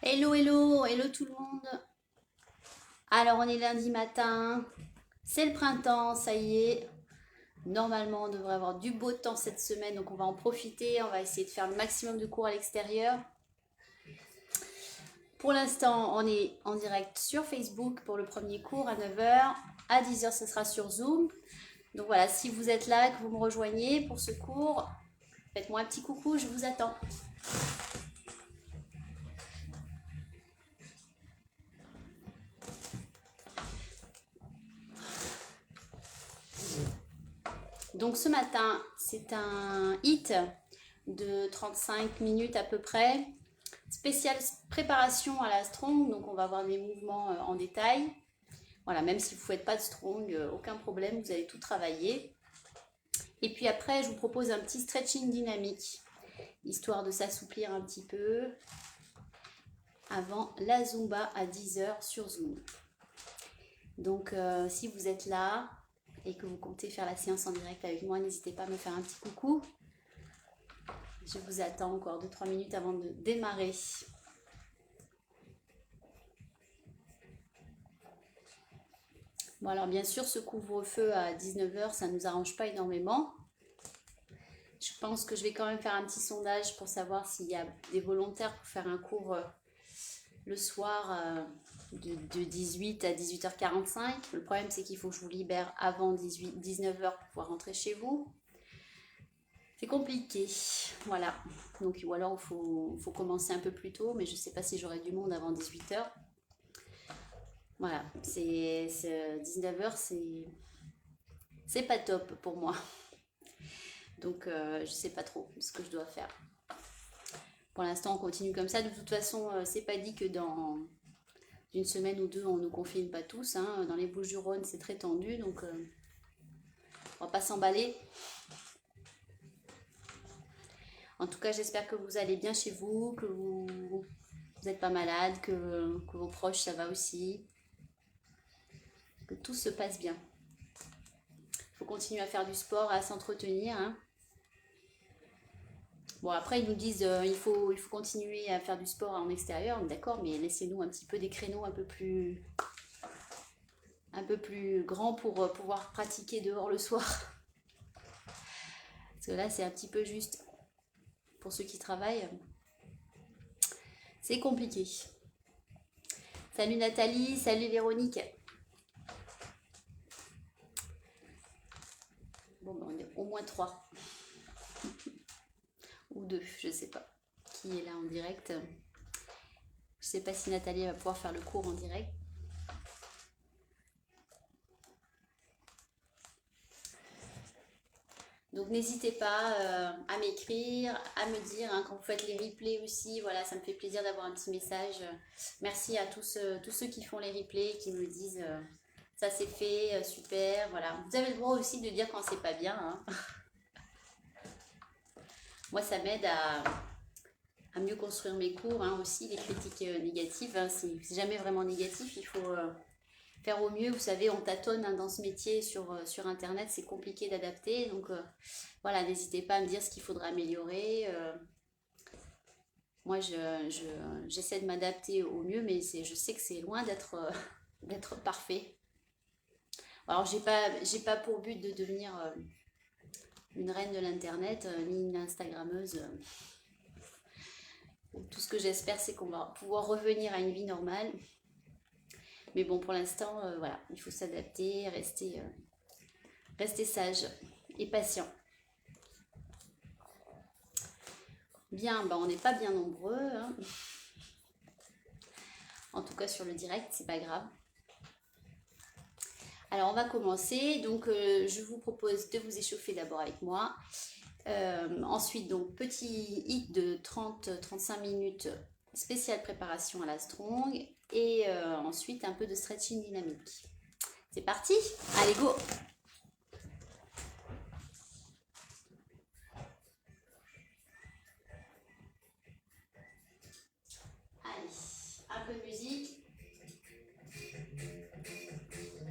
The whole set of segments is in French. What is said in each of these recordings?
Hello, hello, hello tout le monde. Alors, on est lundi matin, c'est le printemps, ça y est. Normalement, on devrait avoir du beau temps cette semaine, donc on va en profiter. On va essayer de faire le maximum de cours à l'extérieur. Pour l'instant, on est en direct sur Facebook pour le premier cours à 9 heures. À 10 heures, ce sera sur Zoom. Donc voilà, si vous êtes là, que vous me rejoignez pour ce cours, faites-moi un petit coucou, je vous attends. Donc ce matin, c'est un hit de 35 minutes à peu près. Spéciale préparation à la strong, donc on va voir des mouvements en détail. Voilà, même si vous ne faites pas de strong, aucun problème, vous allez tout travailler. Et puis après, je vous propose un petit stretching dynamique, histoire de s'assouplir un petit peu avant la Zumba à 10 heures sur Zoom. Donc si vous êtes là et que vous comptez faire la séance en direct avec moi, n'hésitez pas à me faire un petit coucou. Je vous attends encore 2-3 minutes avant de démarrer. Bon, alors bien sûr, ce couvre-feu à 19 heures, ça ne nous arrange pas énormément. Je pense que je vais quand même faire un petit sondage pour savoir s'il y a des volontaires pour faire un cours le soir de 18 à 18h45. Le problème, c'est qu'il faut que je vous libère avant 19 heures pour pouvoir rentrer chez vous. C'est compliqué, voilà. Donc, ou alors, il faut commencer un peu plus tôt, mais je ne sais pas si j'aurai du monde avant 18h. Voilà, 19h, c'est pas top pour moi. Donc, je sais pas trop ce que je dois faire. Pour l'instant, on continue comme ça. De toute façon, c'est pas dit que dans une semaine ou deux, on nous confine pas tous. Hein. Dans les Bouches-du-Rhône, c'est très tendu, donc on va pas s'emballer. En tout cas, j'espère que vous allez bien chez vous, que vous n'êtes pas malade, que vos proches, ça va aussi. Que tout se passe bien. Il faut continuer à faire du sport, à s'entretenir. Hein. Bon, après, ils nous disent il faut continuer à faire du sport en extérieur, d'accord, mais laissez-nous un petit peu des créneaux un peu plus grands pour pouvoir pratiquer dehors le soir. Parce que là, c'est un petit peu juste pour ceux qui travaillent. C'est compliqué. Salut Nathalie, salut Véronique. Bon, ben, on est au moins 3. Ou 2, je sais pas. Qui est là en direct? Je sais pas si Nathalie va pouvoir faire le cours en direct. Donc n'hésitez pas à m'écrire, à me dire hein, quand vous faites les replays aussi. Voilà, ça me fait plaisir d'avoir un petit message. Merci à tous ceux qui font les replays, qui me disent ça c'est fait, super. Voilà, vous avez le droit aussi de dire quand c'est pas bien. Hein. Moi, ça m'aide à mieux construire mes cours hein, aussi. Les critiques négatives, hein, c'est jamais vraiment négatif. Il faut faire au mieux. Vous savez, on tâtonne hein, dans ce métier sur Internet, c'est compliqué d'adapter. Donc voilà, n'hésitez pas à me dire ce qu'il faudra améliorer. Moi, j'essaie de m'adapter au mieux, mais je sais que c'est loin d'être d'être parfait. Alors, j'ai pas pour but de devenir une reine de l'Internet, ni une Instagrammeuse. Tout ce que j'espère, c'est qu'on va pouvoir revenir à une vie normale. Mais bon, pour l'instant, voilà, il faut s'adapter, rester sage et patient. Bien, ben on n'est pas bien nombreux. Hein. En tout cas, sur le direct, c'est pas grave. Alors, on va commencer. Donc, je vous propose de vous échauffer d'abord avec moi. Ensuite, donc, petit hit de 30-35 minutes, spéciale préparation à la strong. Et ensuite, un peu de stretching dynamique. C'est parti? Allez, go! Allez, un peu de musique.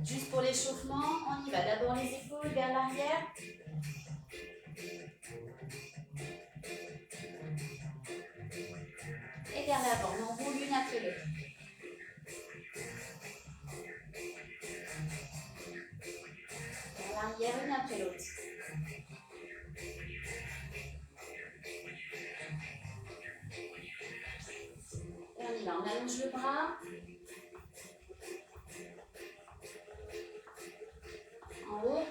Juste pour l'échauffement, on y va. D'abord les épaules vers l'arrière. Et vers l'avant. On roule une après après l'autre. Vers l'arrière, une après l'autre. Et on y va, on allonge le bras. En haut.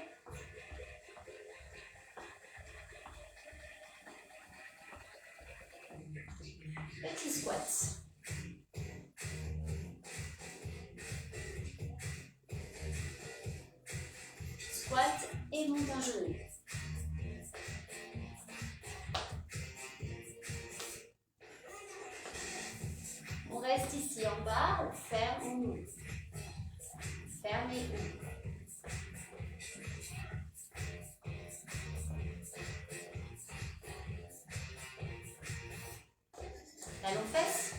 Petit squat. Squat et monte un genou. On reste ici en bas, on ferme, on ouvre. Ferme et ouvre. Talons fesses.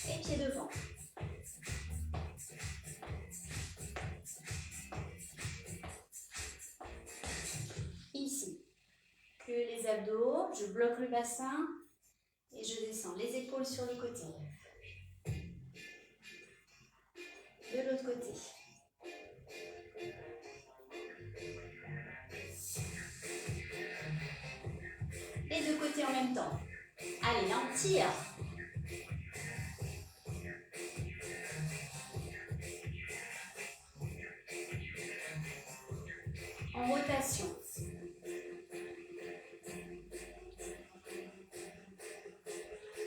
Et pieds devant. Ici, que les abdos, je bloque le bassin et je descends les épaules sur le côté. De l'autre côté. Les deux côtés en même temps. Allez, là on tire. En rotation.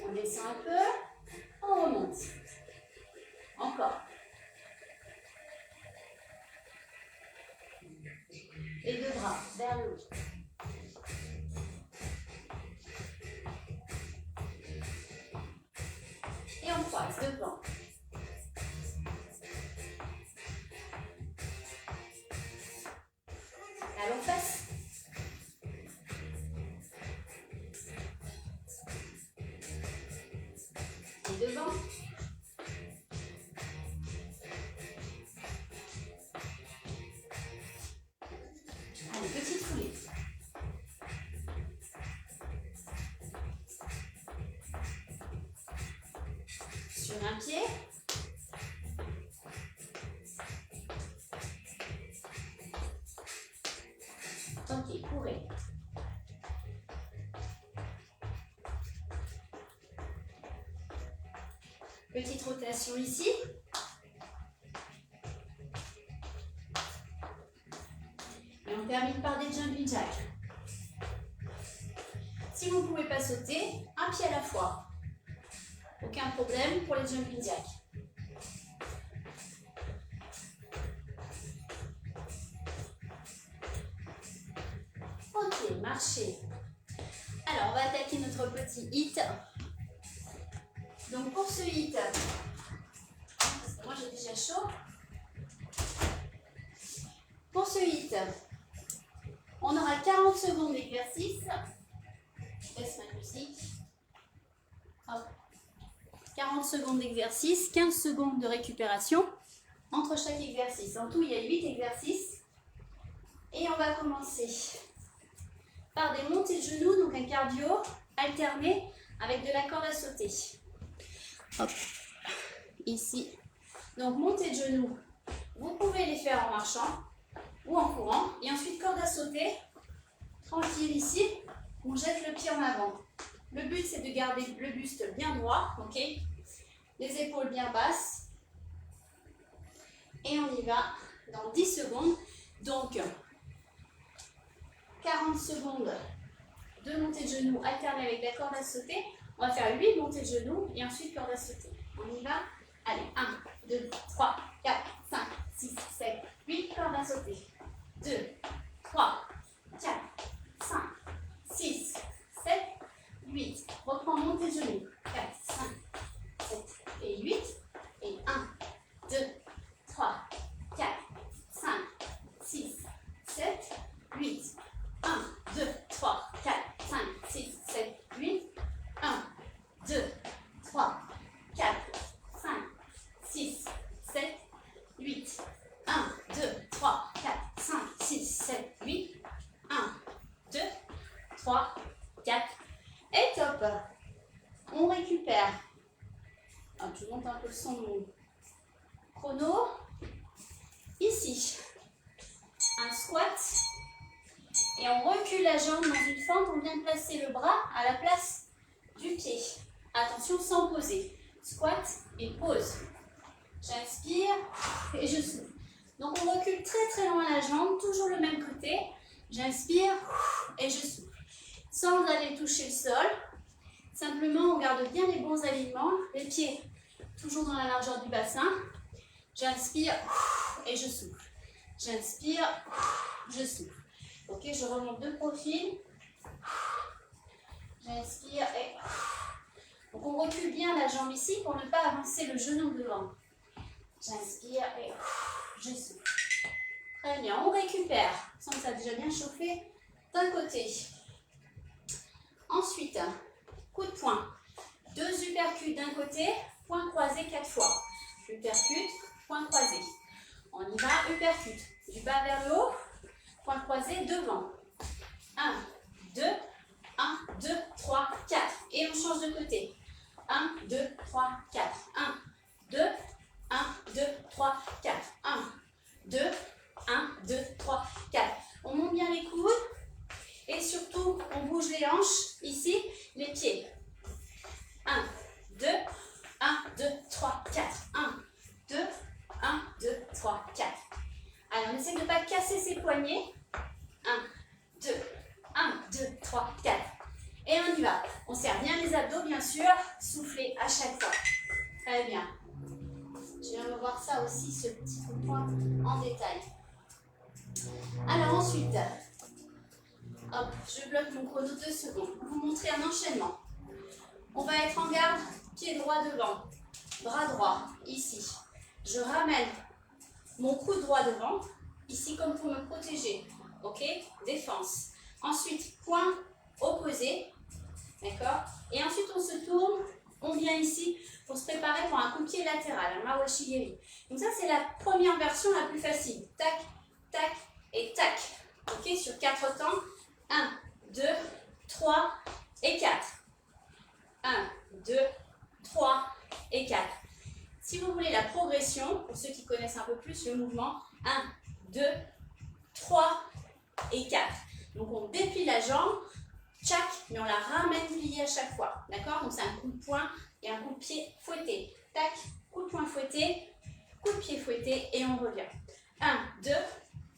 On descend un peu, on remonte. Encore. Les deux bras vers le haut. Et on croise devant. Talons fesses. Et devant. Allez, petite foulée. Sur un pied. Ok, courez. Petite rotation ici. Et on termine par des jumping jacks. Si vous ne pouvez pas sauter, un pied à la fois. Aucun problème pour les jumping jacks. Ok, marchez. Alors, on va attaquer notre petit hit. Donc, pour ce hit, parce que moi j'ai déjà chaud. Pour ce hit, on aura 40 secondes d'exercice. Je laisse ma musique. Hop. 40 secondes d'exercice, 15 secondes de récupération entre chaque exercice. En tout, il y a 8 exercices. Et on va commencer par des montées de genoux, donc un cardio alterné avec de la corde à sauter. Hop, ici. Donc montées de genoux, vous pouvez les faire en marchant ou en courant. Et ensuite corde à sauter, tranquille ici, on jette le pied en avant. Le but c'est de garder le buste bien droit, ok? Les épaules bien basses. Et on y va dans 10 secondes. Donc 40 secondes de montée de genoux alternée avec la corde à sauter. On va faire 8 montées de genoux et ensuite corde à sauter. On y va. Allez, 1, 2, 3, 4, 5, 6, 7, 8, corde à sauter. 2, 3, 4, 5, 6, 7, 8. Reprends montée de genoux. 4, 5, 7 et 8. Et 1, 2, 3, 4, 5, 6, 7, 8. 1, 2, 3, 4, 5, 6, 7, 8. 1, 2, 3, 4, 5, 6, 7, 8. 1, 2, 3, 4, le son de mon chrono. Ici, un squat. Et on recule la jambe dans une fente. On vient placer le bras à la place du pied. Attention, sans poser. Squat et pause. J'inspire et je souffle. Donc on recule très très loin la jambe, toujours le même côté. J'inspire et je souffle. Sans aller toucher le sol. Simplement, on garde bien les bons alignements. Les pieds toujours dans la largeur du bassin. J'inspire et je souffle. J'inspire, je souffle. Ok, je remonte de profil. J'inspire et... Donc on recule bien la jambe ici pour ne pas avancer le genou devant. J'inspire et je souffle. Très bien, on récupère. Sans que ça a déjà bien chauffé d'un côté. Ensuite, coup de poing. 2 uppercuts d'un côté, poing croisé 4 fois. Uppercut, point croisé. On y va, uppercut. Du bas vers le haut, point croisé devant. 1, 2, 1, 2, 3, 4. Et on change de côté. 1, 2, 3, 4. 1, 2, 1, 2, 3, 4. 1, 2, 1, 2, 3, 4. On monte bien les coudes. Et surtout, on bouge les hanches. Ici, les pieds. 1, 2, 1, 2, 3, 4. 1, 2, 1, 2, 3, 4. Allez, on essaie de ne pas casser ses poignets. 1, 2, 1, 2, 3, 4. Et on y va. On serre bien les abdos, bien sûr. Soufflez à chaque fois. Très bien. Je viens revoir ça aussi, ce petit point en détail. Alors ensuite, hop, je bloque mon chrono 2 secondes. Pour vous montrer un enchaînement. On va être en garde, pied droit devant, bras droit, ici. Je ramène mon coude droit devant, ici comme pour me protéger. Ok, défense. Ensuite, point opposé. D'accord. Et ensuite, on se tourne, on vient ici pour se préparer pour un coup de pied latéral, un Mawashigiri. Donc ça, c'est la première version la plus facile. Tac, tac et tac. Ok, sur 4 temps. 1, 2, 3 et 4. 1, 2, 3 et 4. Si vous voulez la progression, pour ceux qui connaissent un peu plus le mouvement, 1, 2, 3 et 4. Donc on déplie la jambe, tchac, mais on la ramène pliée à chaque fois. D'accord. Donc c'est un coup de poing et un coup de pied fouetté. Tac, coup de poing fouetté, coup de pied fouetté et on revient. 1, 2,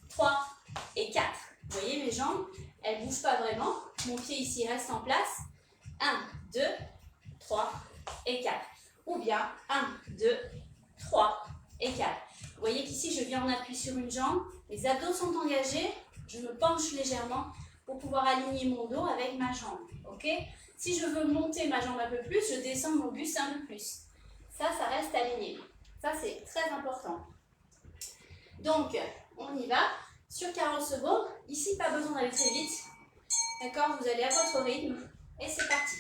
3 et 4. Vous voyez mes jambes, elles ne bougent pas vraiment. Mon pied ici reste en place. 1, 2, 3 et 4. Ou bien 1, 2, 3 et 4. Vous voyez qu'ici, je viens en appui sur une jambe. Les abdos sont engagés. Je me penche légèrement pour pouvoir aligner mon dos avec ma jambe. Ok. Si je veux monter ma jambe un peu plus, je descends mon buste un peu plus. Ça reste aligné. Ça, c'est très important. Donc, on y va. Sur 40 secondes. Ici, pas besoin d'aller très vite. D'accord. Vous allez à votre rythme. Et c'est parti.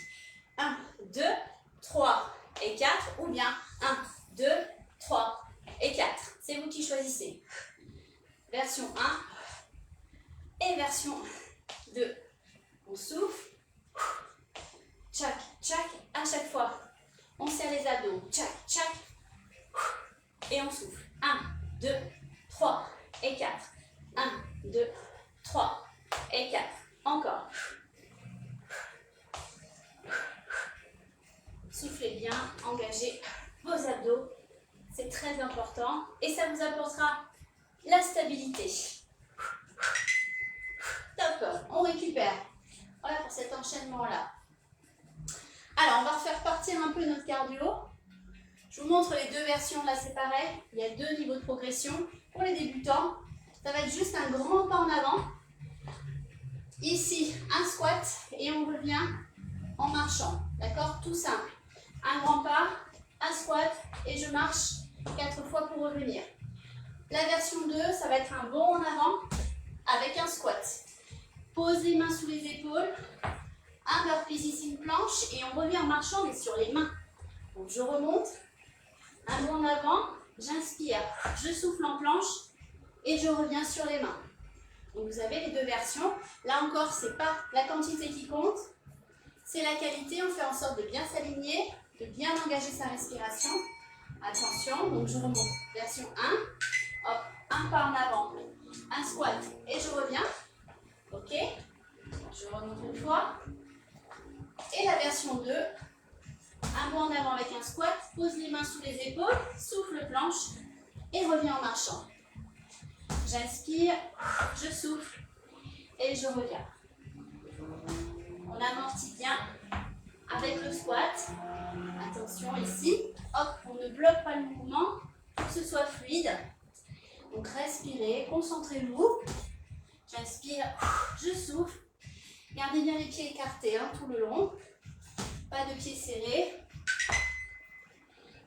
1, 2, 3 et 4. Ou bien 1, 2, 3 et 4. C'est vous qui choisissez. Version 1 et version 2. On souffle. Tchac, tchac. À chaque fois, on serre les abdos. Tchac, tchac. Et on souffle. 1, 2, 3 et 4. 1, 2, 3 et 4. Encore. Soufflez bien, engagez vos abdos. C'est très important et ça vous apportera la stabilité. Top, on récupère. Voilà pour cet enchaînement-là. Alors, on va refaire partir un peu notre cardio. Je vous montre les deux versions, là c'est pareil. Il y a 2 niveaux de progression. Pour les débutants, ça va être juste un grand pas en avant. Ici, un squat et on revient en marchant. D'accord? Tout simple. Un grand pas, un squat et je marche 4 fois pour revenir. La version 2, ça va être un bond en avant avec un squat. Pose les mains sous les épaules. Un burpee ici, une planche et on revient en marchant mais sur les mains. Donc je remonte, un bond en avant, j'inspire, je souffle en planche et je reviens sur les mains. Donc vous avez les deux versions. Là encore, c'est pas la quantité qui compte, c'est la qualité. On fait en sorte de bien s'aligner, de bien engager sa respiration. Attention, donc je remonte. Version 1. Hop, un pas en avant. Un squat et je reviens. Ok. Je remonte une fois. Et la version 2. Un pas en avant avec un squat. Pose les mains sous les épaules. Souffle planche. Et reviens en marchant. J'inspire. Je souffle. Et je reviens. On amortit bien avec le squat. Attention ici. Hop, on ne bloque pas le mouvement pour que ce soit fluide. Donc respirez, concentrez-vous. J'inspire, je souffle. Gardez bien les pieds écartés tout le long. Pas de pieds serrés.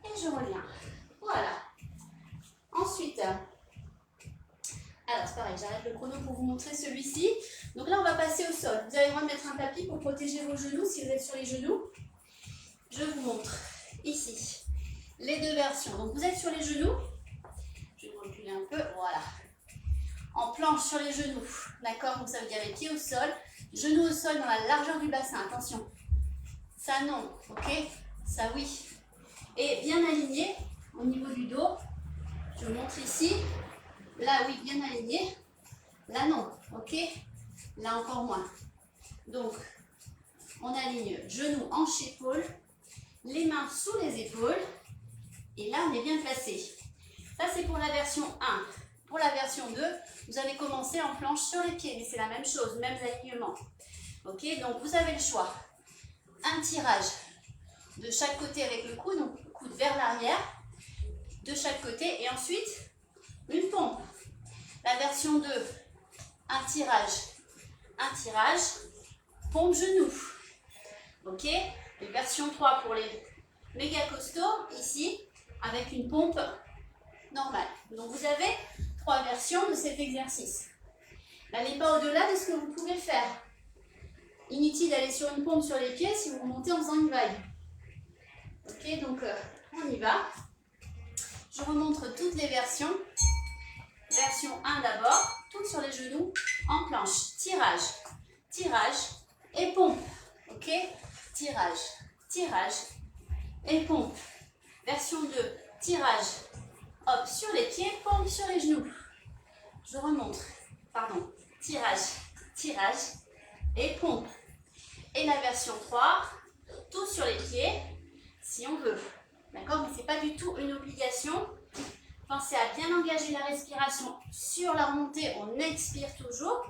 Et je reviens. Voilà. Ensuite, alors c'est pareil, j'arrête le chrono pour vous montrer celui-ci. Donc là, on va passer au sol. Vous avez le droit de mettre un tapis pour protéger vos genoux si vous êtes sur les genoux. Je vous montre ici les deux versions. Donc vous êtes sur les genoux. Je vais vous reculer un peu. Voilà. En planche sur les genoux. D'accord? Donc ça veut dire les pieds au sol. Genoux au sol dans la largeur du bassin. Attention. Ça non. Ok? Ça oui. Et bien aligné au niveau du dos. Je vous montre ici. Là oui, bien aligné. Là non. Ok? Là encore moins. Donc on aligne genoux, hanches, épaules. Les mains sous les épaules. Et là, on est bien placé. Ça, c'est pour la version 1. Pour la version 2, vous avez commencé en planche sur les pieds, mais c'est la même chose, même alignement. Ok, donc vous avez le choix. Un tirage de chaque côté avec le coude, donc coude vers l'arrière, de chaque côté, et ensuite une pompe. La version 2, un tirage, pompe genou. Ok, et version 3 pour les méga costauds, ici, avec une pompe normale. Donc vous avez 3 versions de cet exercice. N'allez pas au-delà de ce que vous pouvez faire. Inutile d'aller sur une pompe sur les pieds si vous remontez en faisant une vague. Ok, donc on y va. Je vous montre toutes les versions. Version 1 d'abord, toutes sur les genoux, en planche. Tirage et pompe. Ok, tirage et pompe. Version 2, tirage, hop, sur les pieds, pompe sur les genoux. Je remonte, pardon, tirage et pompe. Et la version 3, tout sur les pieds, si on veut. D'accord? Mais ce n'est pas du tout une obligation. Pensez à bien engager la respiration sur la remontée, on expire toujours.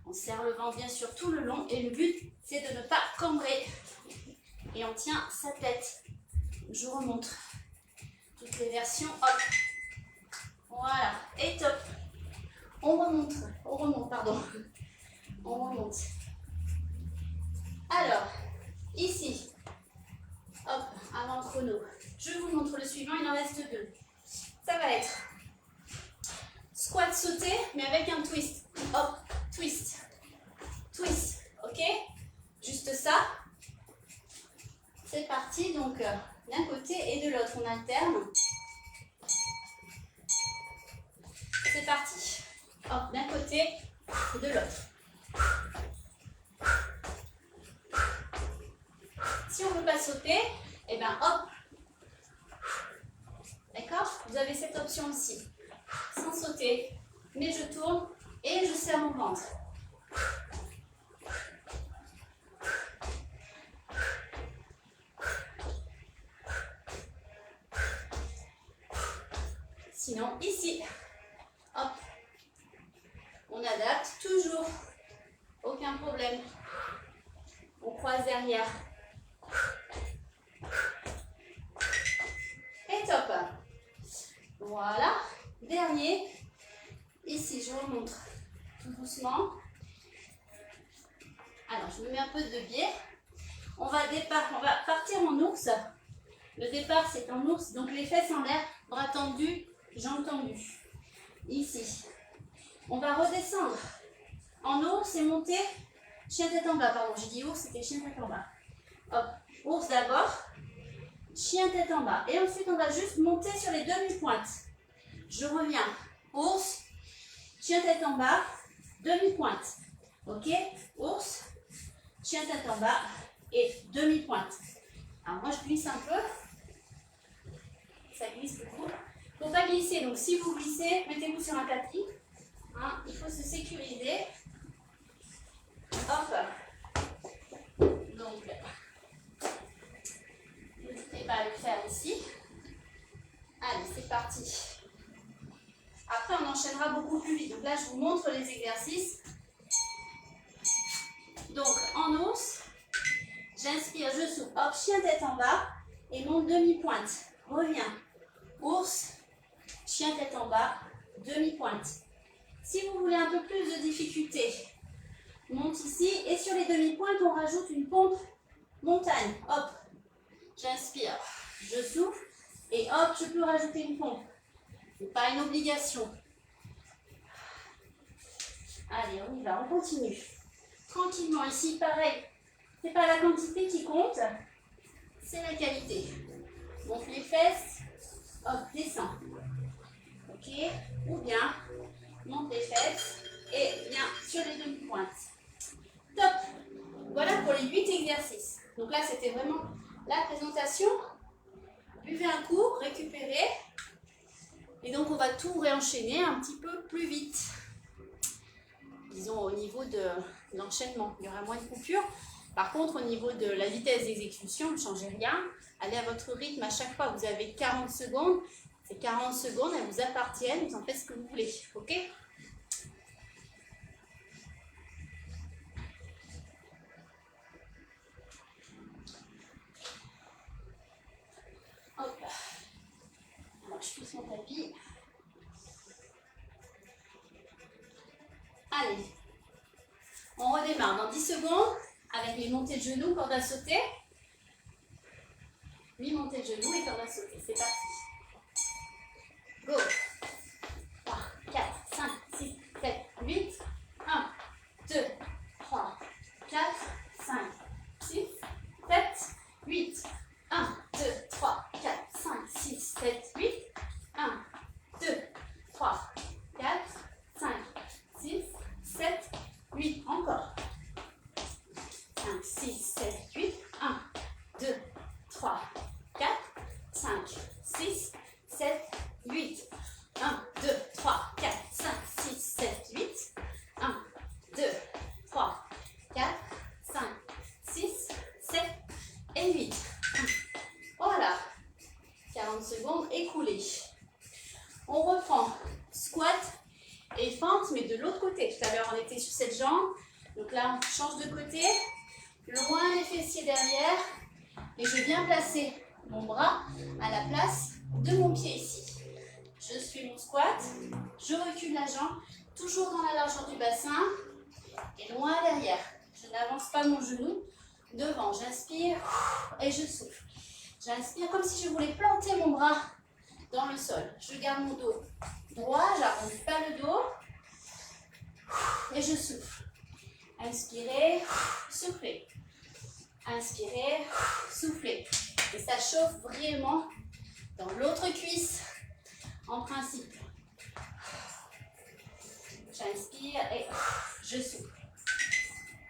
On serre le ventre bien sûr tout le long et le but c'est de ne pas cambrer. Et on tient sa tête. Je remonte. Toutes les versions, hop. Voilà, et top. On remonte, pardon. On remonte. Alors, ici, hop, avant le chrono. Je vous montre le suivant, il en reste 2. Ça va être squat sauté, mais avec un twist. Hop, twist, ok? Juste ça. C'est parti, donc d'un côté et de l'autre, on alterne. C'est parti. Hop, d'un côté, de l'autre. Si on ne veut pas sauter, et bien hop. D'accord? Vous avez cette option aussi. Sans sauter, mais je tourne et je serre mon ventre. Sinon, ici, hop, on adapte toujours, aucun problème. On croise derrière. Et top. Voilà, dernier. Ici, je vous montre tout doucement. Alors, je me mets un peu de biais. On va partir en ours. Le départ, c'est en ours, donc les fesses en l'air, bras tendus, jambes tendues. Ici. On va redescendre en ours et monter chien tête en bas. Pardon, j'ai dit ours, c'était chien tête en bas. Hop, ours d'abord, chien tête en bas. Et ensuite, on va juste monter sur les demi-pointes. Je reviens. Ours, chien tête en bas, demi-pointe. Ok? Ours, chien tête en bas et demi-pointe. Alors moi, je glisse un peu. ça glisse beaucoup. Il ne faut pas glisser, donc si vous glissez, mettez-vous sur un tapis. Hein, il faut se sécuriser. Hop. Donc, n'hésitez pas à le faire ici. Allez, c'est parti. Après, on enchaînera beaucoup plus vite. Donc là, je vous montre les exercices. Donc, en ours, j'inspire, je souffle. Hop, chien tête en bas et monte demi-pointe. Reviens. Ours, chien tête en bas, demi-pointe. Si vous voulez un peu plus de difficulté, monte ici et sur les demi-pointes, on rajoute une pompe montagne. Hop, j'inspire, je souffle et hop, je peux rajouter une pompe. Ce n'est pas une obligation. Allez, on y va, on continue. Tranquillement, ici, pareil. Ce n'est pas la quantité qui compte, c'est la qualité. Monte les fesses, hop, descends. Ok, ou bien, monte les fesses et viens sur les demi-pointes. Top. Voilà pour les 8 exercices. Donc là, c'était vraiment la présentation. Buvez un coup, récupérez. Et donc, on va tout réenchaîner un petit peu plus vite. Disons, au niveau de l'enchaînement, il y aura moins de coupures. Par contre, au niveau de la vitesse d'exécution, ne changez rien. Allez à votre rythme. À chaque fois, vous avez 40 secondes. Ces 40 secondes, elles vous appartiennent. Vous en faites ce que vous voulez. OK ? Hop. Alors, je pousse mon tapis. Allez. On redémarre dans 10 secondes avec les montées de genoux, corde à sauter. 8 montées de genoux et corde à sauter. C'est parti. Go. 3, 4, 5, 6, 7, 8. 1, 2, 3, 4, 5, 6, 7, 8. 1, 2, 3, 4, 5, 6, 7, 8. 1, 2, 3, 4, 5, 6, 7, 8. Encore. 5, 6, 7, 8. 1, 2, 3, 4, 5, 6, 7, 8. 1, 2, 3, 4, 5, 6, 7, 8. 1, 2, 3, 4, 5, 6, 7 et 8. Voilà. 40 secondes écoulées. On reprend squat et fente, mais de l'autre côté. Tout à l'heure, on était sur cette jambe. Donc là, on change de côté. Loin les fessiers derrière. Et je viens placer mon bras à la place de mon pied ici. Je suis mon squat. Je recule la jambe, toujours dans la largeur du bassin. Et loin derrière. Je n'avance pas mon genou. Devant, j'inspire et je souffle. J'inspire comme si je voulais planter mon bras dans le sol. Je garde mon dos droit, j'arrondis pas le dos. Et je souffle. Inspirez, soufflez. Inspirez, soufflez. Et ça chauffe vraiment dans l'autre cuisse, en principe. J'inspire et je souffle.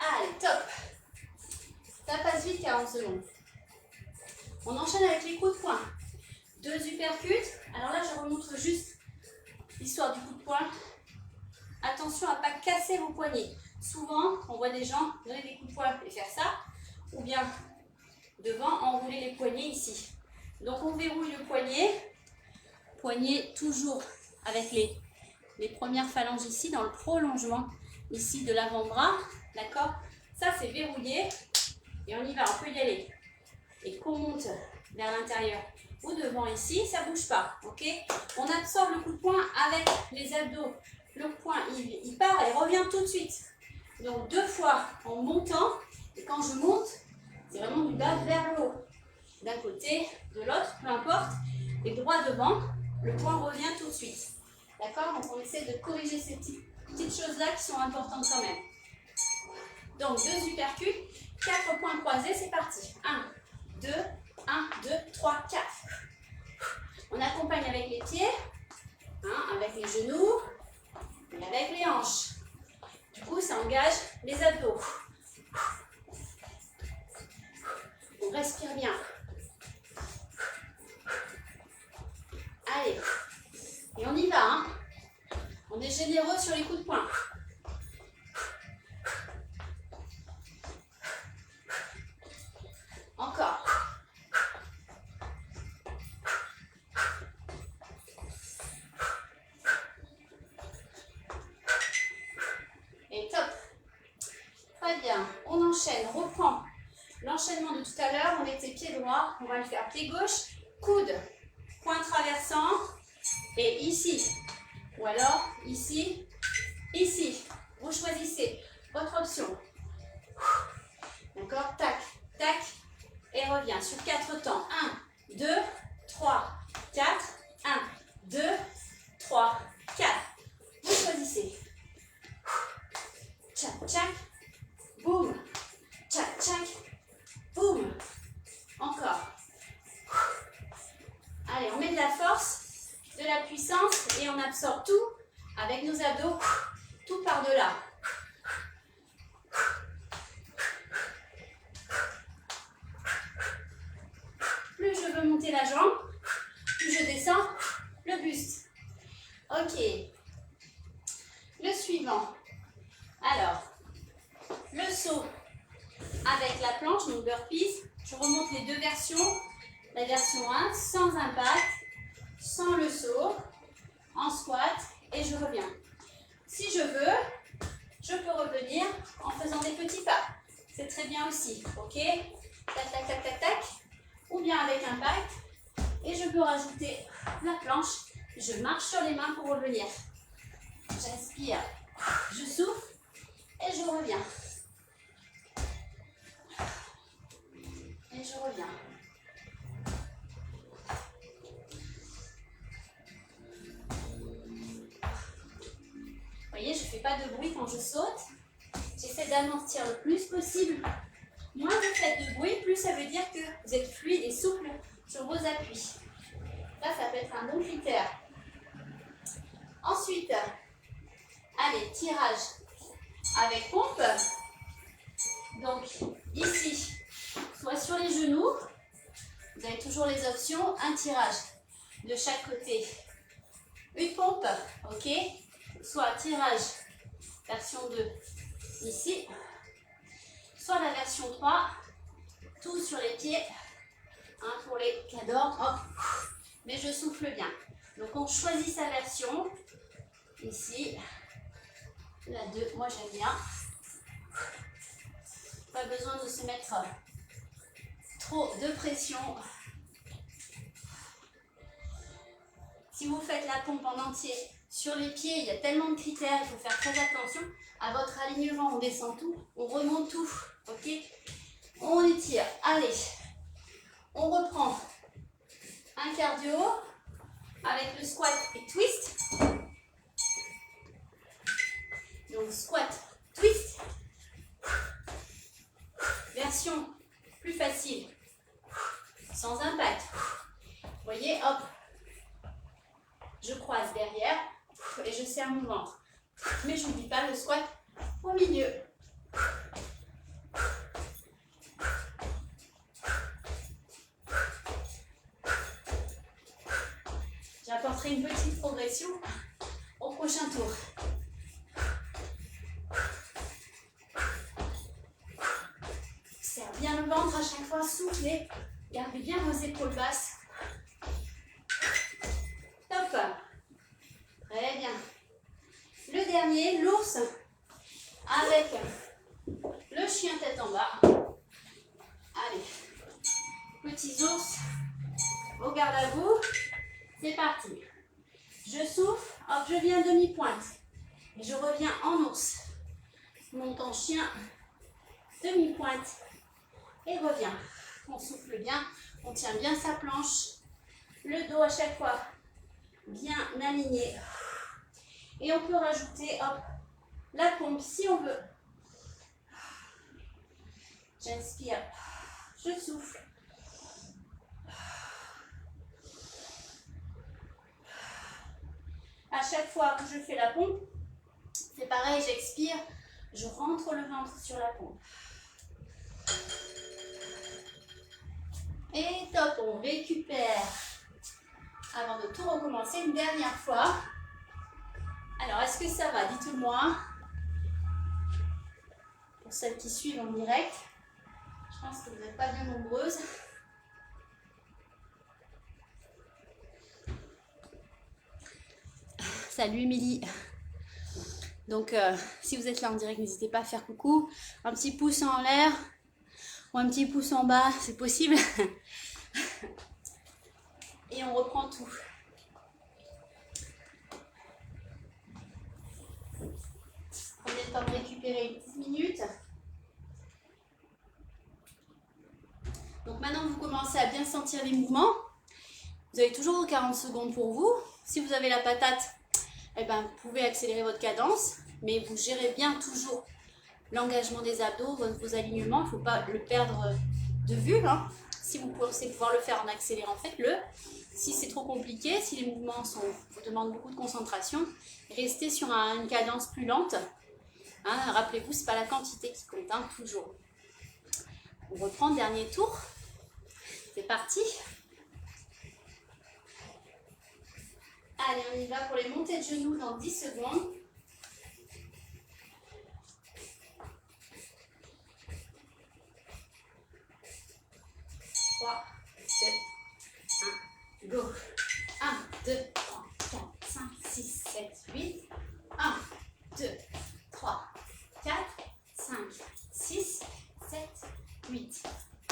Allez, top. Ça passe vite, 40 secondes. On enchaîne avec les coups de poing. 2 uppercuts. Alors là, je remontre juste l'histoire du coup de poing. Attention à ne pas casser vos poignets. Souvent, on voit des gens donner des coups de poing et faire ça. Ou bien, devant, enrouler les poignets ici. Donc, on verrouille le poignet. Poignet toujours avec les premières phalanges ici, dans le prolongement ici de l'avant-bras. D'accord? Ça, c'est verrouillé. Et on y va, on peut y aller. Et qu'on monte vers l'intérieur ou devant ici, ça ne bouge pas. Ok? On absorbe le coup de poing avec les abdos. Le poing, il part et revient tout de suite. Donc 2 fois en montant. Et quand je monte, c'est vraiment du bas vers le haut. D'un côté, de l'autre, peu importe. Et droit devant, le poing revient tout de suite. D'accord? Donc on essaie de corriger ces petites choses-là qui sont importantes quand même. Donc 2 uppercuts, 4 points croisés, c'est parti. 1, 2, 1, 2, 3, 4. On accompagne avec les pieds, avec les genoux et avec les hanches. Du coup, ça engage les abdos. On respire bien. Allez. Et on y va, hein. On est généreux sur les coups de poing. Encore. Et top. Très bien. On enchaîne. On reprend l'enchaînement de tout à l'heure. On était pied droit. On va le faire pied gauche. Coude. Point traversant. Et ici. Ou alors ici. Ici. Vous choisissez votre option. D'accord? Tac. Tac. Et reviens sur 4 temps. 1, 2, 3, 4. 1, 2, 3, 4. Vous choisissez. Tchac, tchac. Boum. Tchac, tchac. Boum. Encore. Allez, on met de la force, de la puissance et on absorbe tout avec nos abdos, tout par-delà. Plus je veux monter la jambe, plus je descends le buste. Ok. Le suivant. Alors, le saut avec la planche, donc burpees. Je remonte les deux versions. La version 1, sans impact, sans le saut, en squat, et je reviens. Si je veux, je peux revenir en faisant des petits pas. C'est très bien aussi, ok? Tac, tac, tac, tac, tac. Ou bien avec impact. Et je peux rajouter la planche. Je marche sur les mains pour revenir. J'inspire, je souffle, et je reviens. Et je reviens. Vous voyez, je ne fais pas de bruit quand je saute. J'essaie d'amortir le plus possible. Moins vous faites de bruit, plus ça veut dire que vous êtes fluide et souple sur vos appuis. Là, ça peut être un bon critère. Ensuite, allez, tirage avec pompe. Donc, ici, soit sur les genoux, vous avez toujours les options, un tirage de chaque côté. Une pompe, ok? Soit tirage version 2 ici, soit la version 3, tout sur les pieds, hein, pour les cadors, hop, mais je souffle bien. Donc on choisit sa version, ici, la 2, moi j'aime bien. Pas besoin de se mettre trop de pression. Si vous faites la pompe en entier sur les pieds, il y a tellement de critères, il faut faire très attention à votre alignement. On descend tout, on remonte tout, ok? On étire, allez, on reprend un cardio avec le squat et twist. Donc squat, twist. Version plus facile, sans impact. Vous voyez, hop, je croise derrière et je serre mon ventre. Mais je n'oublie pas le squat au milieu. J'apporterai une petite progression au prochain tour. Serre bien le ventre à chaque fois, soufflez. Gardez bien vos épaules basses. Top. Très bien. Le dernier, l'ours, avec le chien tête en bas. Allez, petits ours, au garde à vous. C'est parti. Je souffle, hop, je viens demi-pointe. Et je reviens en ours. Monte en chien, demi-pointe. Et reviens. On souffle bien, on tient bien sa planche. Le dos à chaque fois bien aligné. Et on peut rajouter, hop, la pompe si on veut. J'inspire, je souffle. À chaque fois que je fais la pompe, c'est pareil, j'expire, je rentre le ventre sur la pompe. Et top, on récupère. avant de tout recommencer une dernière fois. Alors, est-ce que ça va? Dites-le-moi. Pour celles qui suivent en direct, je pense que vous n'êtes pas bien nombreuses. Salut Émilie. Donc, si vous êtes là en direct, n'hésitez pas à faire coucou. Un petit pouce en l'air ou un petit pouce en bas, c'est possible. Et on reprend tout. Prenez le temps de récupérer une petite minute. Donc maintenant, vous commencez à bien sentir les mouvements. Vous avez toujours 40 secondes pour vous. Si vous avez la patate, eh ben, vous pouvez accélérer votre cadence, mais vous gérez bien toujours l'engagement des abdos, vos alignements. Il ne faut pas le perdre de vue. Hein. Si vous pensez pouvoir le faire en accélérant, faites-le. Si c'est trop compliqué, si les mouvements vous demandent beaucoup de concentration, restez sur une cadence plus lente. Hein, rappelez-vous, ce n'est pas la quantité qui compte, hein, toujours. On reprend, dernier tour. C'est parti. Allez, on y va pour les montées de genoux dans 10 secondes. Trois, deux, un, go. 1, 2, 3, 4, 5, 6, 7, 8. 1, 2, 3, 4, 5, 6, 7, 8.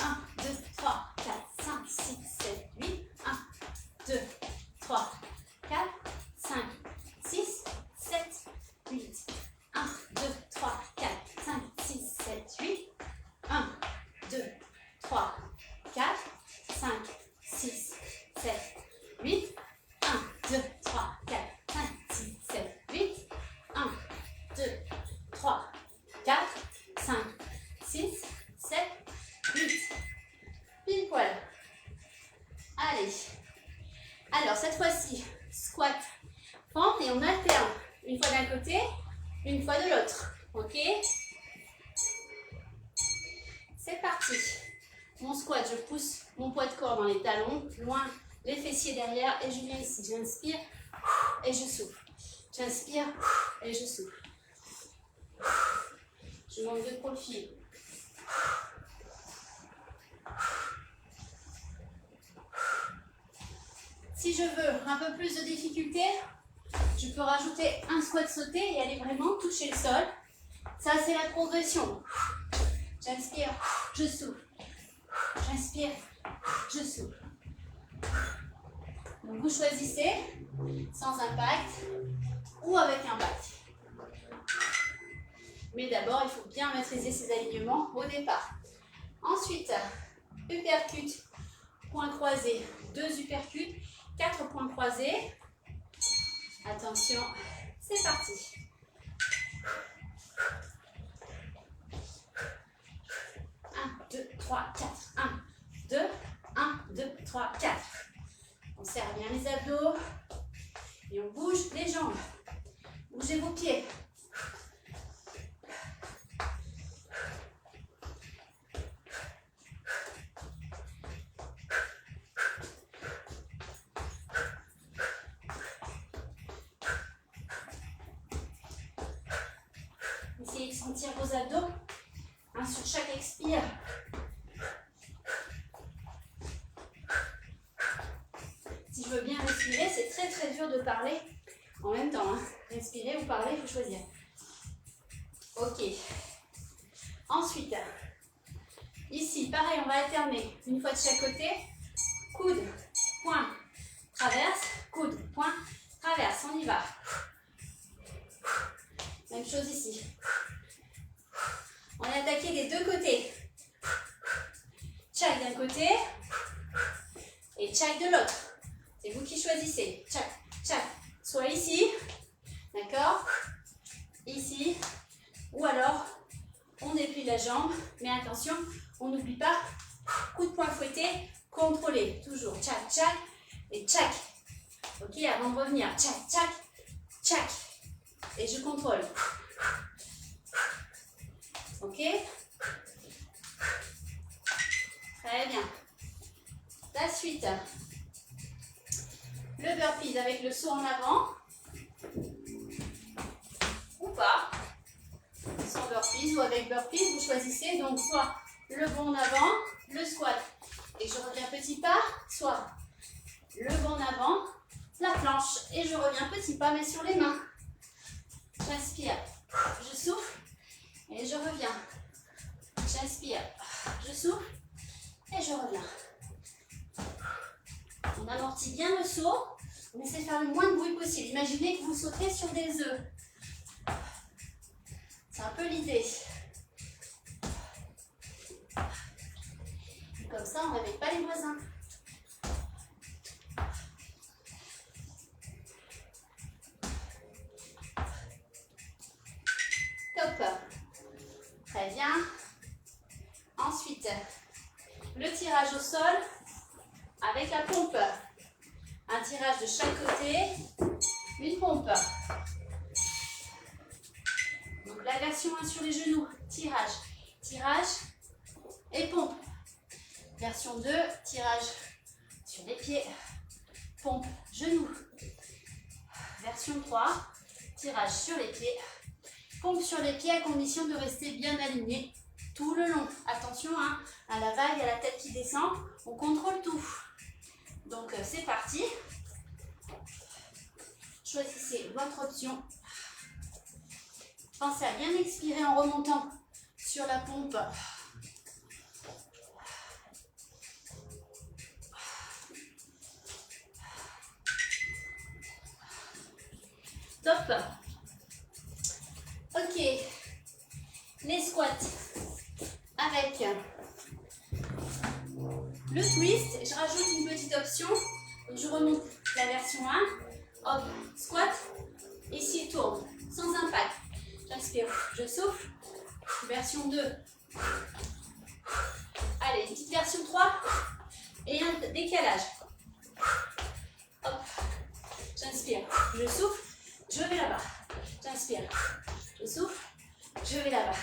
1, 2, 3, 4, 5, 6, 7, 8. 1, 2, 3, 4, 5, 6, 7, 8. 1, 2, 3, 4, 5, 6, 7, 8. 1, 2, 3, 4, 5, 6, 7, 8. 1, 2, 3, 4, 5, 6, 7, 8. 1, 2, 3, 4, 5, 6, 7, 8. Pile poil. Allez. Alors, cette fois-ci, squat, fente et on alterne. Une fois d'un côté, une fois de l'autre. Ok? C'est parti. Mon squat, je pousse mon poids de corps dans les talons, loin les fessiers derrière et je viens ici. J'inspire et je souffle. J'inspire et je souffle. Je monte de profil. Si je veux un peu plus de difficulté, je peux rajouter un squat sauté et aller vraiment toucher le sol. Ça, c'est la progression. J'inspire, je souffle. J'inspire, je souffle. Donc, vous choisissez sans impact ou avec impact. Mais d'abord, il faut bien maîtriser ses alignements au départ. Ensuite, uppercut, point croisé, 2 uppercuts, 4 points croisés. Attention, c'est parti. 1, 2, 3, 4. 1, 2, 1, 2, 3, 4. On serre bien les abdos et on bouge les jambes. Bougez vos pieds. Essayez de sentir vos abdos, hein, sur chaque expire. Si je veux bien respirer, c'est très très dur de parler en même temps. Hein. Respirer ou parler, il faut choisir. Ok. Ensuite, ici, pareil, on va alterner une fois de chaque côté. Coude, poing, traverse, coude, poing, traverse. On y va. Même chose ici. On est attaqué des deux côtés. Tchac d'un côté et tchac de l'autre. C'est vous qui choisissez. Tchac, tchac. Soit ici, d'accord? Ici. Ou alors, on déplie la jambe. Mais attention, on n'oublie pas. Coup de poing fouetté, contrôlé. Toujours tchac, tchac et tchac. Ok, avant de revenir. Tchac, tchac, tchac. Et je contrôle. Ok? Très bien. La suite. le burpees avec le saut en avant. Ou pas. Sans burpees ou avec burpees, vous choisissez donc soit le bond en avant, le squat. Et je reviens petit pas, soit le bond en avant, la planche. Et je reviens petit pas, mais sur les mains. J'inspire, je souffle et je reviens. J'inspire, je souffle et je reviens. On amortit bien le saut. On essaie de faire le moins de bruit possible. Imaginez que vous sautez sur des œufs. C'est un peu l'idée. Comme ça, on ne réveille pas les voisins. Top. Très bien. Ensuite, le tirage au sol avec la pompe. Un tirage de chaque côté, une pompe. Donc la version 1 sur les genoux, tirage, tirage et pompe. Version 2, tirage sur les pieds, pompe, genoux. Version 3, tirage sur les pieds, pompe sur les pieds à condition de rester bien aligné tout le long. Attention hein, à la vague, à la tête qui descend, on contrôle tout. Donc c'est parti. Choisissez votre option. Pensez à bien expirer en remontant sur la pompe. Top. Ok. Les squats avec le twist. Je rajoute une petite option. Je remonte la version 1. Hop, squat. Ici, tourne sans impact. J'inspire, je souffle. Version 2. Allez, une petite version 3. Et un décalage. Hop. J'inspire, je souffle. Je vais là-bas. J'inspire, je souffle. Je vais là-bas.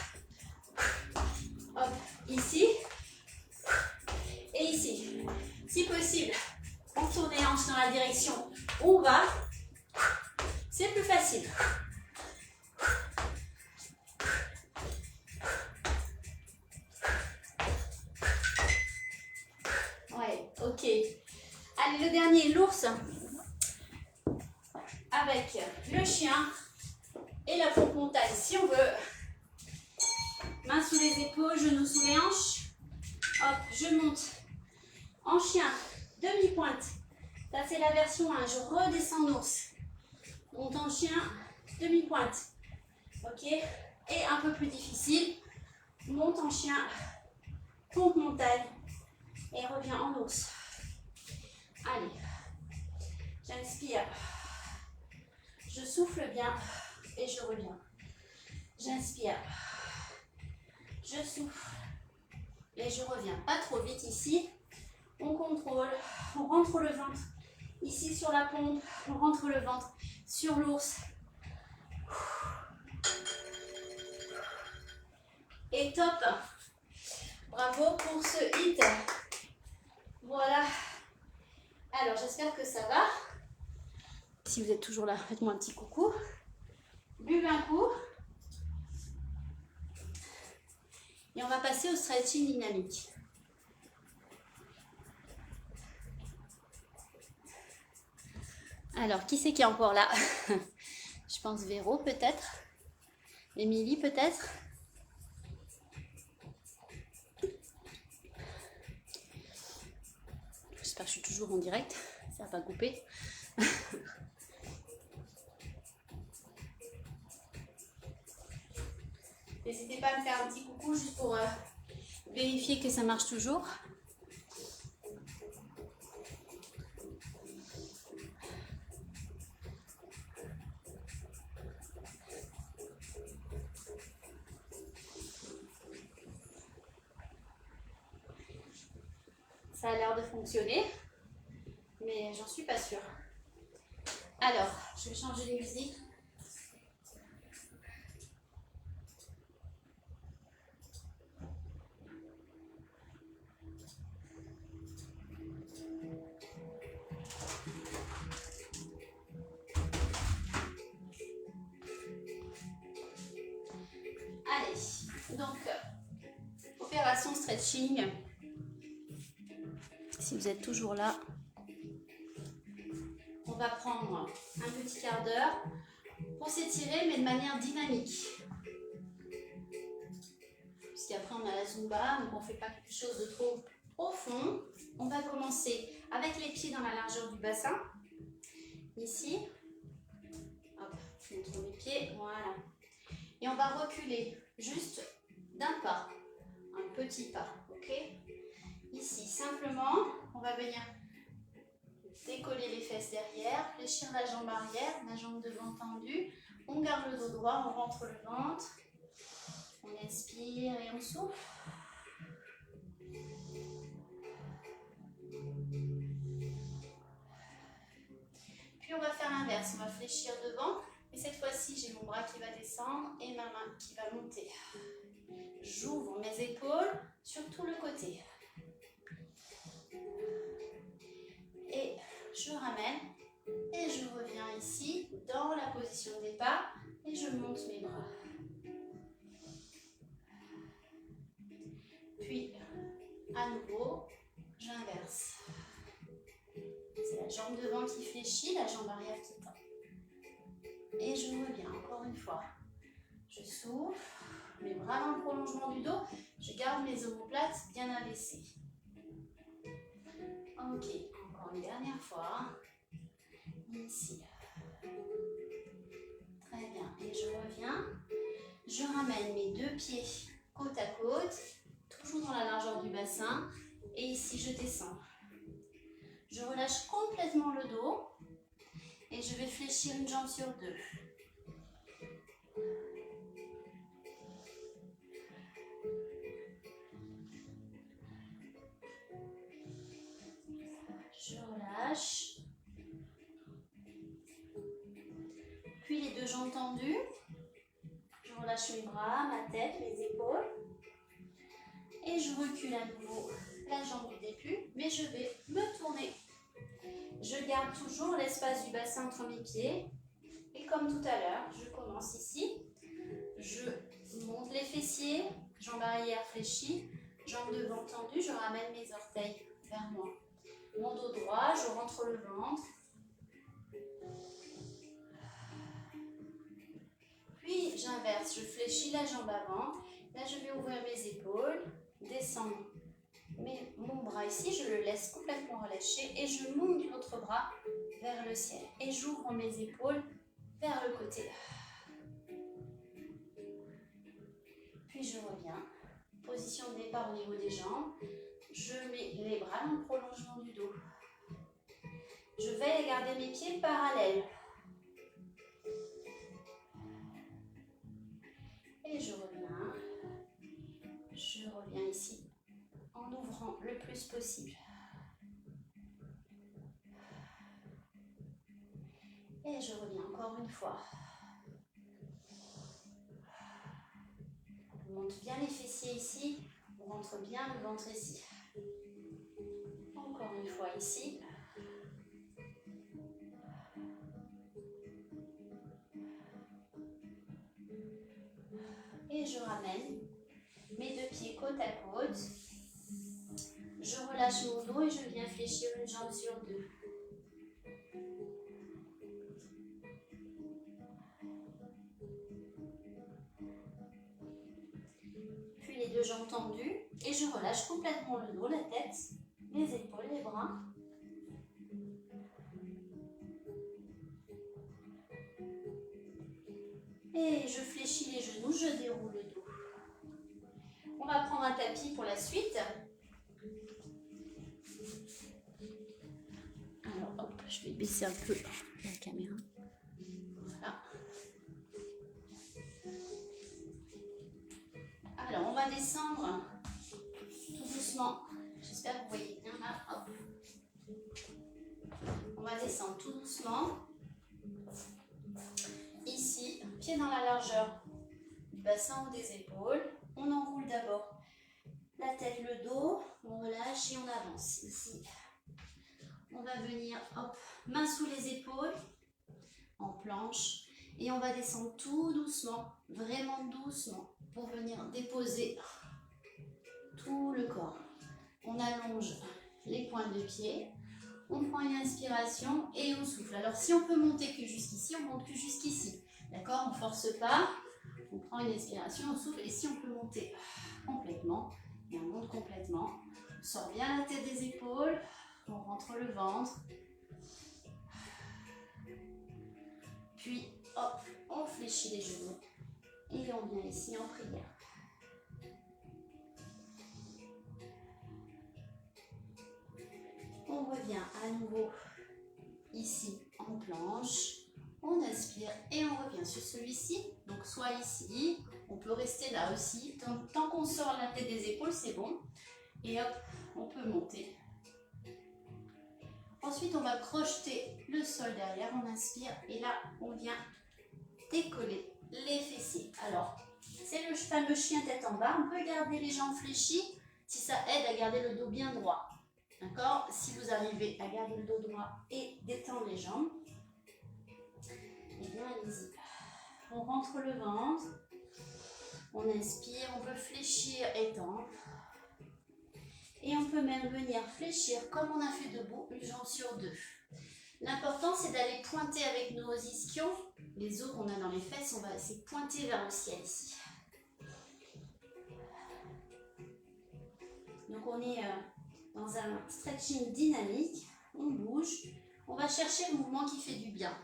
Hop, ici. Et ici. Si possible, on tourne les hanches dans la direction où on va. C'est plus facile. Ouais, ok. Allez, le dernier, l'ours. Avec le chien et la pompe montagne. Si on veut. Mains sous les épaules, genoux sous les hanches. Hop, je monte en chien, demi-pointe. Ça, c'est la version 1. Je redescends en ours. Monte en chien, demi-pointe. Ok. Et un peu plus difficile. Monte en chien, pompe montagne. Et reviens en ours. Allez. J'inspire. Je souffle bien et je reviens. J'inspire. Je souffle et je reviens. Pas trop vite ici. On contrôle. On rentre le ventre. Ici sur la pompe. On rentre le ventre sur l'ours. Et top. Bravo pour ce hit. Voilà. Alors, j'espère que ça va. Si vous êtes toujours là, faites-moi un petit coucou. Buvez un coup. Et on va passer au stretching dynamique. Alors, qui c'est qui est encore là? Je pense Véro peut-être. Émilie peut-être. J'espère que je suis toujours en direct. Ça va pas couper. N'hésitez pas à me faire un petit coucou juste pour vérifier que ça marche toujours. Ça a l'air de fonctionner, mais j'en suis pas sûre. Alors, je vais changer les musiques. Allez, donc, opération stretching. Si vous êtes toujours là, on va prendre un petit quart d'heure pour s'étirer, mais de manière dynamique. Puisqu'après, on a la Zumba, donc on ne fait pas quelque chose de trop profond. On va commencer avec les pieds dans la largeur du bassin. Ici. Hop, je montre mes pieds. Voilà. Et on va reculer juste d'un pas. Un petit pas, ok? Ici, simplement, on va venir décoller les fesses derrière, fléchir la jambe arrière, la jambe devant tendue. On garde le dos droit, on rentre le ventre. On inspire et on souffle. Puis on va faire l'inverse, on va fléchir devant. Et cette fois-ci, j'ai mon bras qui va descendre et ma main qui va monter. J'ouvre mes épaules sur tout le côté. Et je ramène et je reviens ici dans la position de départ et je monte mes bras. Puis, à nouveau, j'inverse. C'est la jambe devant qui fléchit, la jambe arrière qui tend. Et je reviens encore une fois. Je souffle, mes bras dans le prolongement du dos. Je garde mes omoplates bien abaissées. Ok, encore une dernière fois. Ici. Très bien. Et je reviens. Je ramène mes deux pieds côte à côte, toujours dans la largeur du bassin. Et ici, je descends. Je relâche complètement le dos. Et je vais fléchir une jambe sur deux. Je relâche. Puis les deux jambes tendues. Je relâche mes bras, ma tête, mes épaules. Et je recule à nouveau la jambe du début, mais je vais me tourner. Je garde toujours l'espace du bassin entre mes pieds. Et comme tout à l'heure, je commence ici. Je monte les fessiers, jambe arrière fléchie, jambe devant tendue. Je ramène mes orteils vers moi. Mon dos droit, je rentre le ventre. Puis j'inverse, je fléchis la jambe avant. Là, je vais ouvrir mes épaules, descendre mon bras ici, je le laisse complètement relâcher et je monte l'autre bras vers le ciel. Et j'ouvre mes épaules vers le côté. Puis je reviens. Position de départ au niveau des jambes. Je mets les bras dans le prolongement du dos. Je vais garder mes pieds parallèles. Et je reviens. Je reviens ici en ouvrant le plus possible. Et je reviens encore une fois. On monte bien les fessiers ici. On rentre bien le ventre ici. Encore une fois ici. Et je ramène mes deux pieds côte à côte. Je relâche mon dos et je viens fléchir une jambe sur deux. Puis les deux jambes tendues et je relâche complètement le dos, la tête, les épaules, les bras. Et je fléchis les genoux, je déroule le dos. On va prendre un tapis pour la suite. Alors, hop, je vais baisser un peu la caméra. Voilà. Alors, on va descendre tout doucement. J'espère que vous voyez bien là. Hop. On va descendre tout doucement. Ici, pied dans la largeur du bassin ou des épaules. On enroule d'abord la tête, le dos. On relâche et on avance. Ici, on va venir, hop, main sous les épaules, en planche. Et on va descendre tout doucement, vraiment doucement. pour venir déposer tout le corps. On allonge les pointes de pied, on prend une inspiration et on souffle. Alors si on peut monter que jusqu'ici, on monte que jusqu'ici. D'accord? On ne force pas, on prend une inspiration, on souffle. Et si on peut monter complètement, et on monte complètement, on sort bien la tête des épaules, on rentre le ventre. Puis hop, on fléchit les genoux et on vient ici en prière. On revient à nouveau ici en planche. On inspire et on revient sur celui-ci. Donc soit ici, on peut rester là aussi. Tant qu'on sort la tête des épaules, c'est bon. Et hop, on peut monter. Ensuite, on va crocheter le sol derrière. On inspire et là, on vient décoller les fessiers. Alors, c'est le fameux chien tête en bas. On peut garder les jambes fléchies si ça aide à garder le dos bien droit. D'accord? Si vous arrivez à garder le dos droit et détendre les jambes, eh bien allez-y. On rentre le ventre, on inspire, on peut fléchir, étendre. Et on peut même venir fléchir comme on a fait debout, une jambe sur deux. L'important c'est d'aller pointer avec nos ischions, les os qu'on a dans les fesses, on va essayer de pointer vers le ciel ici. Donc on est dans un stretching dynamique, on bouge, on va chercher le mouvement qui fait du bien.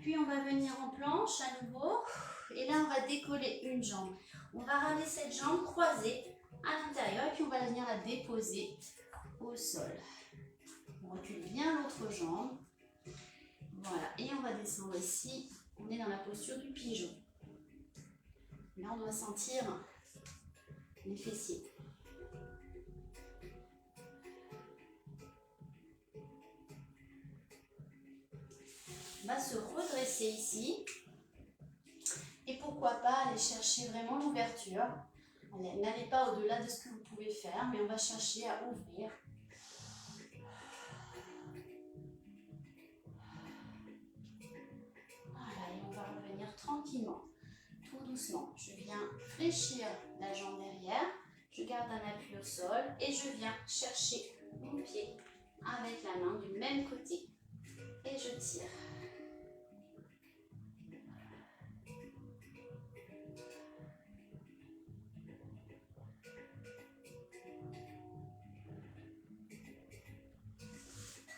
Puis on va venir en planche à nouveau, et là on va décoller une jambe. On va ramener cette jambe croisée à l'intérieur, et puis on va venir la déposer au sol. On recule bien l'autre jambe. Voilà, et on va descendre ici, on est dans la posture du pigeon. Là on doit sentir les fessiers. On va se redresser ici. Et pourquoi pas aller chercher vraiment l'ouverture. N'allez pas au-delà de ce que vous pouvez faire, mais on va chercher à ouvrir. Voilà, et on va revenir tranquillement, tout doucement. Je viens fléchir la jambe derrière, je garde un appui au sol et je viens chercher mon pied avec la main du même côté. Et je tire.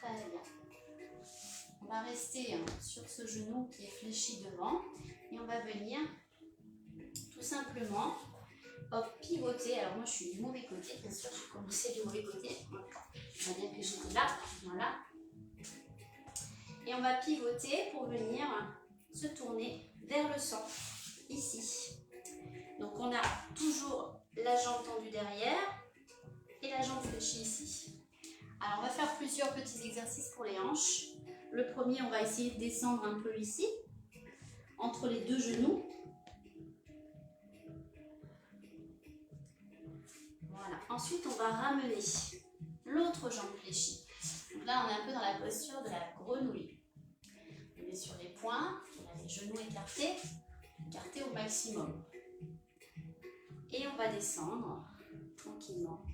Très bien. On va rester sur ce genou qui est fléchi devant et on va venir tout simplement pivoter. Alors moi je suis du mauvais côté, bien sûr j'ai commencé du mauvais côté. On va dire que j'étais là, voilà. Et on va pivoter pour venir se tourner vers le centre, ici. Donc on a toujours la jambe tendue derrière et la jambe fléchie ici. Alors on va faire plusieurs petits exercices pour les hanches. Le premier, on va essayer de descendre un peu ici, entre les deux genoux. Voilà. Ensuite, on va ramener l'autre jambe fléchie. Donc là, on est un peu dans la posture de la grenouille. On est sur les poings, on a les genoux écartés, écartés au maximum. Et on va descendre tranquillement,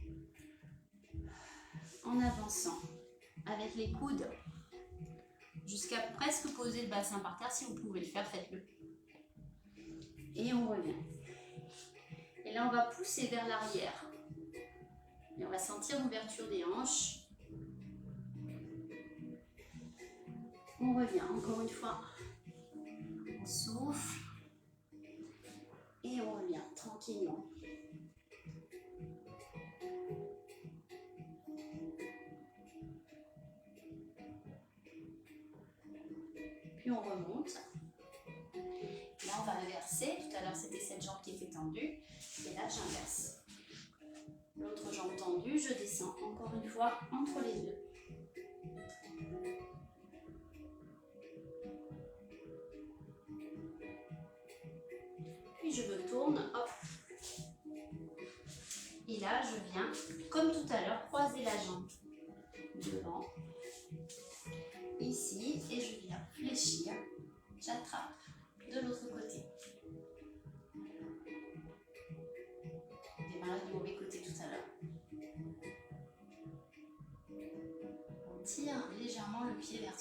en avançant avec les coudes jusqu'à presque poser le bassin par terre. Si vous pouvez le faire, faites-le. Et on revient. Et là, on va pousser vers l'arrière. Et on va sentir l'ouverture des hanches. On revient encore une fois. On souffle. Et on revient tranquillement. Puis on remonte. Là, on va inverser. Tout à l'heure, c'était cette jambe qui était tendue. Et là, j'inverse. L'autre jambe tendue, je descends encore une fois entre les deux. Puis je me tourne, hop. Et là, je viens, comme tout à l'heure, croiser la jambe devant, ici, et je viens fléchir. J'attrape de l'autre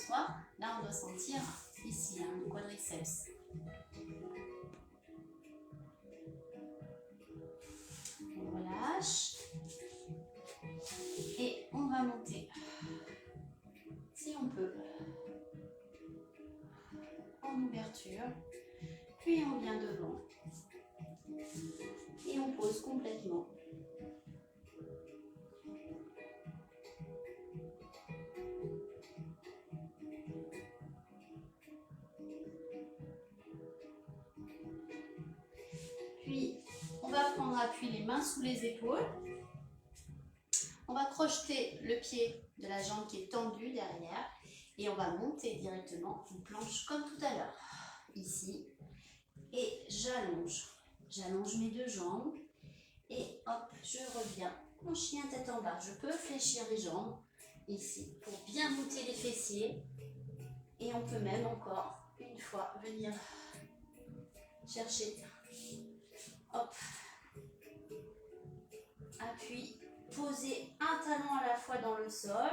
soi. Là, on doit sentir ici, hein, le quadriceps. On relâche. Et on va monter, si on peut, en ouverture. Puis on vient devant. Et on pose complètement. Puis, on va prendre appui les mains sous les épaules. On va crocheter le pied de la jambe qui est tendue derrière. Et on va monter directement une planche comme tout à l'heure. Ici. Et j'allonge. J'allonge mes deux jambes. Et hop, je reviens en chien tête en bas. Je peux fléchir les jambes ici pour bien monter les fessiers. Et on peut même encore une fois venir chercher. Hop. Appui. Poser un talon à la fois dans le sol.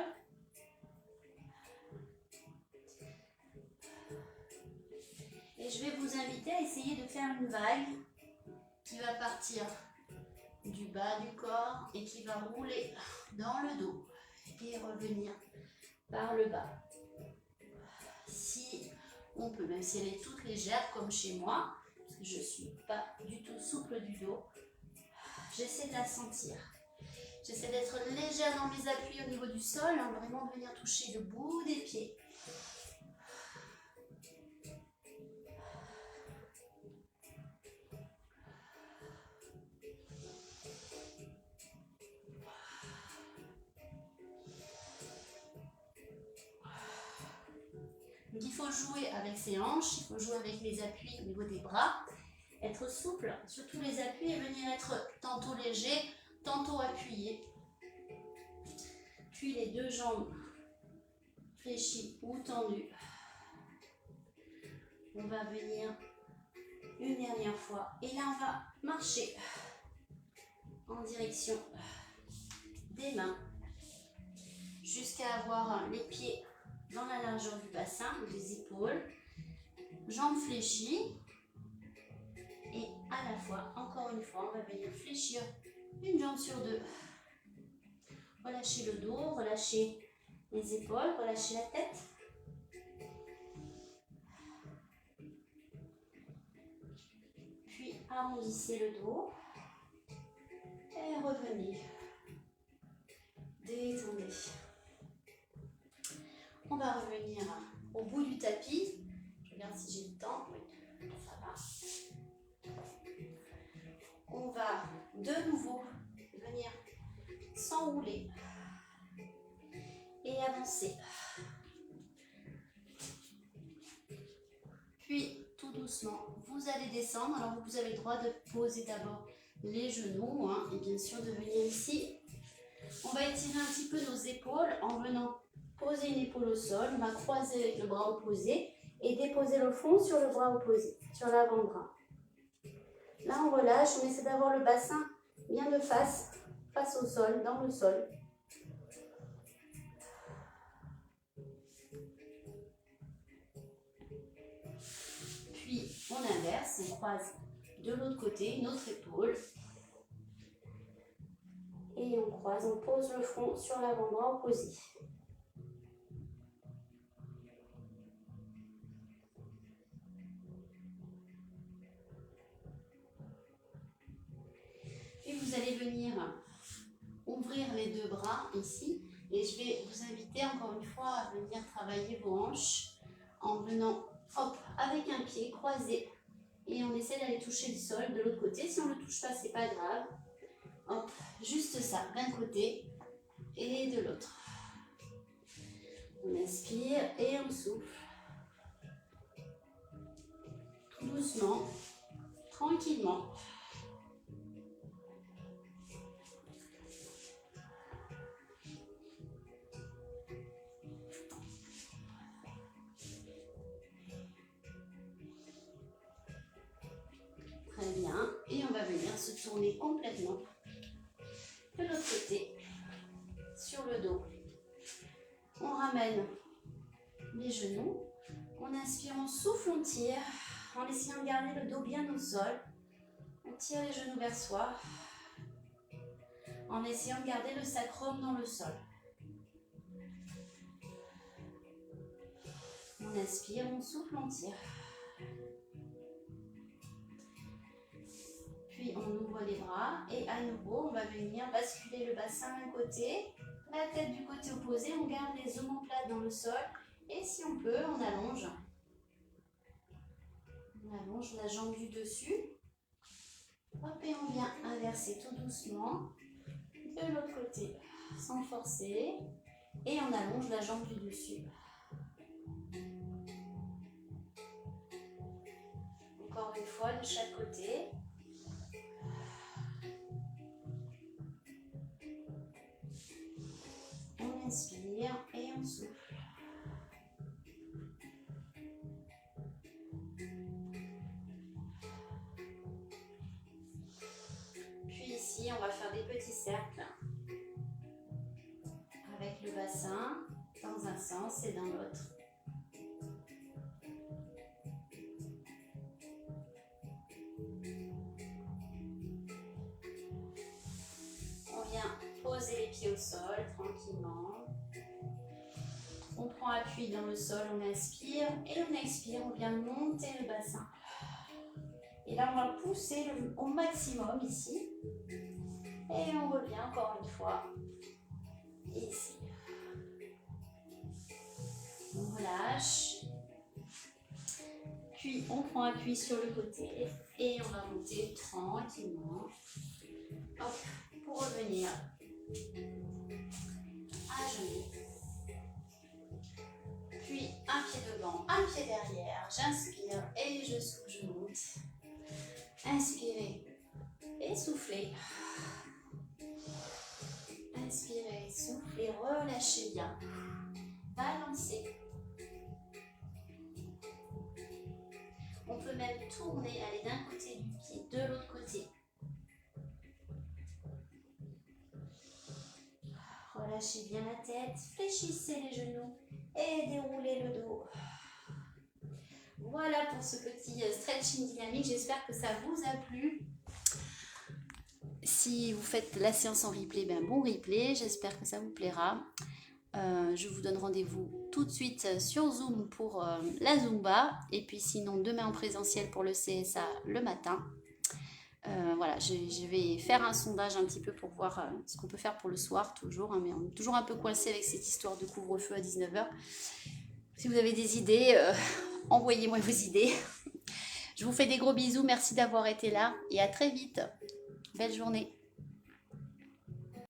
Et je vais vous inviter à essayer de faire une vague qui va partir du bas du corps et qui va rouler dans le dos et revenir par le bas. Si on peut, même si elle est toute légère comme chez moi, parce que je ne suis pas du tout souple du dos, j'essaie de la sentir. J'essaie d'être légère dans mes appuis au niveau du sol, hein, vraiment de venir toucher le bout des pieds. Donc il faut jouer avec ses hanches, il faut jouer avec les appuis au niveau des bras, être souple sur tous les appuis et venir être tantôt léger, tantôt appuyé. Puis les deux jambes fléchies ou tendues. On va venir une dernière fois et là on va marcher en direction des mains jusqu'à avoir les pieds dans la largeur du bassin ou des épaules, jambes fléchies et à la fois, encore une fois, on va venir fléchir une jambe sur deux. Relâchez le dos, relâchez les épaules, relâchez la tête. Puis arrondissez le dos et revenez. Détendez. On va revenir au bout du tapis. Je regarde si j'ai le temps. Oui, ça va. On va de nouveau venir s'enrouler et avancer. Puis, tout doucement, vous allez descendre. Alors, vous avez le droit de poser d'abord les genoux, hein, et bien sûr de venir ici. On va étirer un petit peu nos épaules en venant poser une épaule au sol. On va croiser avec le bras opposé et déposer le front sur le bras opposé, sur l'avant-bras. Là, on relâche, on essaie d'avoir le bassin bien de face au sol, dans le sol. Puis, on inverse, on croise de l'autre côté, une autre épaule. Et on croise, on pose le front sur l'avant-bras opposé. Puis vous allez venir ouvrir les deux bras ici. Et je vais vous inviter encore une fois à venir travailler vos hanches en venant hop, avec un pied croisé. Et on essaie d'aller toucher le sol de l'autre côté. Si on ne le touche pas, c'est pas grave. Hop, juste ça, d'un côté et de l'autre. On inspire et on souffle. Tout doucement, tranquillement. Très bien. Et on va venir se tourner complètement de l'autre côté, sur le dos. On ramène les genoux. On inspire, on souffle, on tire, en essayant de garder le dos bien au sol. On tire les genoux vers soi, en essayant de garder le sacrum dans le sol. On inspire, on souffle, on tire. Puis on ouvre les bras et à nouveau on va venir basculer le bassin d'un côté, la tête du côté opposé, on garde les omoplates dans le sol et si on peut on allonge. On allonge la jambe du dessus. Hop, et on vient inverser tout doucement de l'autre côté sans forcer et on allonge la jambe du dessus. Encore une fois de chaque côté. On inspire et on souffle. Puis ici, on va faire des petits cercles avec le bassin dans un sens et dans l'autre. On vient poser les pieds au sol tranquillement. On prend appui dans le sol, on inspire et on expire, on vient monter le bassin. Et là, on va pousser au maximum ici. Et on revient encore une fois ici. On relâche. Puis, on prend appui sur le côté et on va monter tranquillement. Hop, pour revenir à genoux. Puis, un pied devant, un pied derrière. J'inspire et je souffle, je monte. Inspirez et soufflez. Inspirez, soufflez, relâchez bien. Balancez. On peut même tourner, aller d'un côté du pied, de l'autre côté. Relâchez bien la tête, fléchissez les genoux et déroulez le dos. Voilà pour ce petit stretching dynamique, j'espère que ça vous a plu. Si vous faites la séance en replay, ben bon replay, j'espère que ça vous plaira. Je vous donne rendez-vous tout de suite sur Zoom pour la Zumba et puis sinon demain en présentiel pour le CSA le matin. Voilà, je vais faire un sondage un petit peu pour voir ce qu'on peut faire pour le soir toujours, hein, mais on est toujours un peu coincé avec cette histoire de couvre-feu à 19h. Si vous avez des idées, envoyez-moi vos idées. Je vous fais des gros bisous, merci d'avoir été là et à très vite. Belle journée.